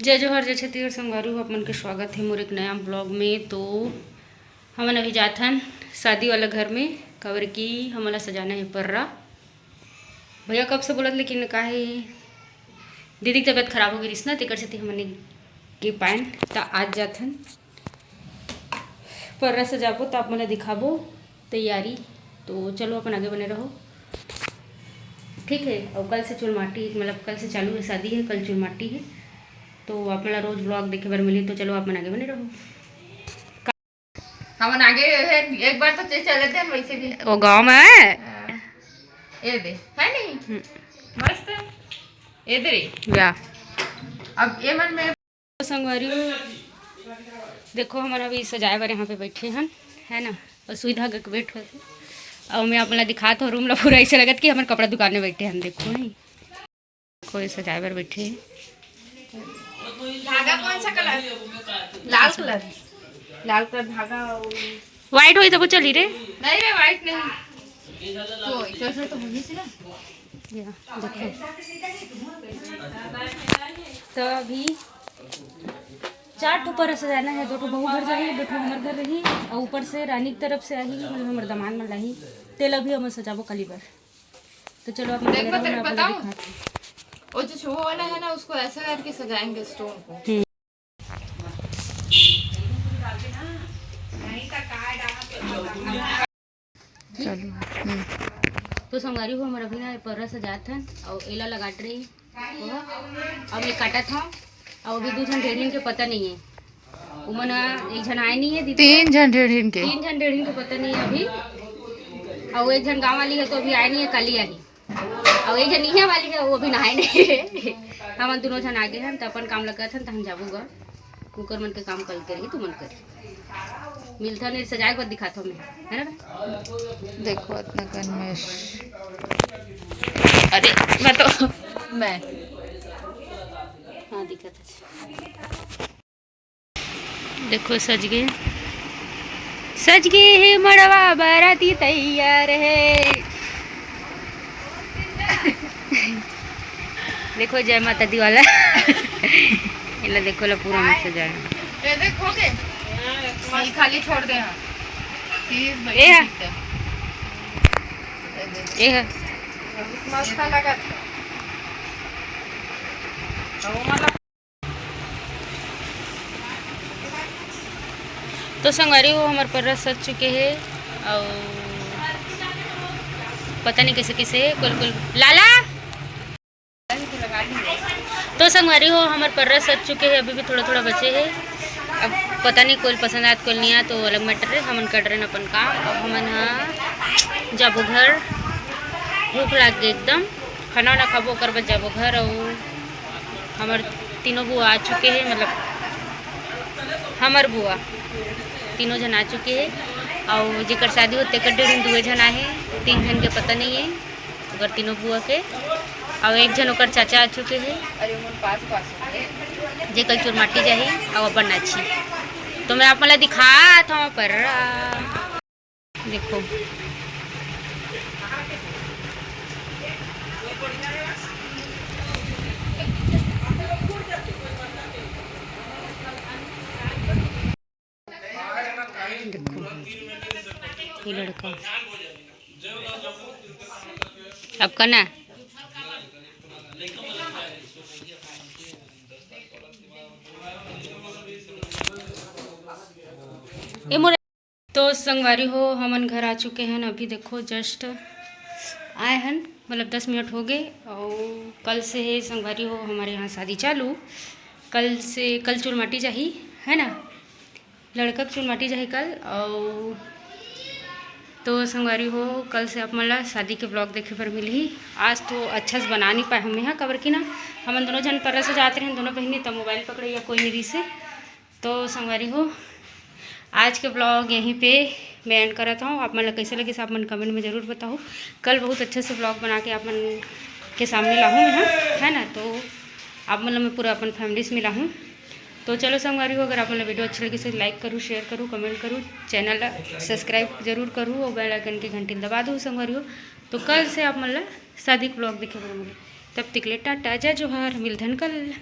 जय जोहर जय छत्तीसगढ़ संगवारी हो अपन के स्वागत है मोर एक नया ब्लॉग में। तो हमन अभी जात हन शादी वाला घर में कवर की हमला सजाना है पर्रा। भैया कब से बोलत लेकिन का है दीदी की तबीयत खराब हो गई ना तेकर से हमने के पान तो आज जात हन पर्रा सजाबो तो आप मन दिखाबो तैयारी। तो चलो अपन आगे बने रहो ठीक है। और कल से चुलमाटी मतलब कल से चालू है शादी है, कल चुलमाटी है तो आप मेरा रोज ब्लॉग देखे बार मिली। तो चलो आप मन आगे बने रहो। हमन आगे है एक बार तो चले थे वैसे भी वो गांव में है ये दे है नहीं मस्त ये दे या अब ये मन में संगवारी देखो हमारा अभी सजाए बार यहाँ पे बैठे हैं है ना। और सुई धागा के बैठ और मैं अपना दिखा तो रूम ला पूरा ऐसे लगत कि हमारे कपड़ा दुकान में बैठे हैं। देखो नहीं कोई सजाए बार बैठे हैं। धागा कौन सा कलर? लाल कलर, लाल कलर धागा। वाइट हो तो चली रे नहीं रे वाइट नहीं तो इधर तो होगी सी ना। या देखो तो अभी 4 ठो पर सजाना है। 2 ठो बहू घर जाही, 2 ठो हमारे घर रही और ऊपर से रानी की तरफ से आई मतलब हमारे दामाद में लाही तेल अभी हम सजाबो कली बार। तो चलो आप बताओ वो जो छो वाला है ना उसको ऐसा करके सजाएंगे स्टोन को। चलो तो संगवारी हो हमारा भी ना पर्रा सजात हन और एला लगाट रही अब ये काटा था और अभी 2 जन डेढ़ के पता नहीं है उमन एक जन आए नहीं है दीदी 3 जन डेढ़ के 3 जन डेढ़ के पता नहीं है अभी। और एक जन गाँव वाली है तो अभी आए नहीं है काली आई और एक जन इहे वाली है वो अभी नहाए नहीं है। हम दोनों जन आगे हैं तो अपन काम लगा था तो हम जाबूगा उनकर मन के काम कल के रही तू मन कर मिलता नहीं सजाए को दिखाता मैं है ना। देखो इतना कन्मेश अरे मैं तो मैं हाँ दिखा था देखो सज गए है मड़वा बाराती तैयार है। देखो जय माता दी वाला इला देखो ला पूरा मस्त सजाना ये देखो के खाली छोड़ दे। हां ये है मस्त लगा तो संगवारी हो हमारे पर्रा सज चुके हैं और पता नहीं कैसे कैसे कुल लाला। तो संगवारी हो हमारे पर्रा सज चुके हैं अभी भी थोड़ा थोड़ा बचे हैं। अब पता नहीं कोई पसंद आया कोई नहीं आया तो अलग मैटर है। हमन कर रहे हैं अपन काम और हमन हाँ जाबो घर भूख लग गई एकदम खाना वाना खाबो कर बस जाबो घर। और हमारे तीनों बुआ आ चुके हैं मतलब हमार बुआ तीनों जन आ चुके हैं और जेकर शादी होते कर 2 जन आए 3 जन के पता नहीं है अगर तीनों बुआ के और एक जन ओकर चाचा आ चुके हैं जे कल चुरमाटी जाही और अपन नाची। तो मैं आप मला दिखा था पर देखो ये लड़का अब करना तो संगवारी हो हमन घर आ चुके हैं अभी देखो जस्ट आए हैं मतलब 10 मिनट हो गए। और कल से है संगवारी हो हमारे यहाँ शादी चालू कल चुलमाटी जाही है ना लड़का चुलमाटी जाही कल। और तो संगवारी हो कल से आप मतलब शादी के ब्लॉग देखे पर मिली। आज तो अच्छा से बना नहीं पाए हम यहाँ कबर की ना हम दोनों जन पर्रा से जाते हैं दोनों बहनी तब मोबाइल पकड़े या कोई मेरी से। तो संगवारी हो आज के ब्लॉग यहीं पे मैं एंड कर रहा हूँ। आप मतलब कैसे लगे आप मन कमेंट में ज़रूर बताओ। कल बहुत अच्छे से ब्लॉग बना के आप मन के सामने लाऊँ मैं है ना। तो आप मतलब मैं पूरा अपन फैमिली से मिला हूँ। तो चलो संगवारी हो अगर आप मतलब वीडियो अच्छी लगी तो लाइक करूँ शेयर करूँ कमेंट करूँ चैनल सब्सक्राइब जरूर करूँ और बेल आइकन की घंटी दबा दूँ संगवारी हो। तो कल से आप मतलब शादी ब्लॉग देखे मिले तब तक ले टाटा जय जोहार मिलधन कल।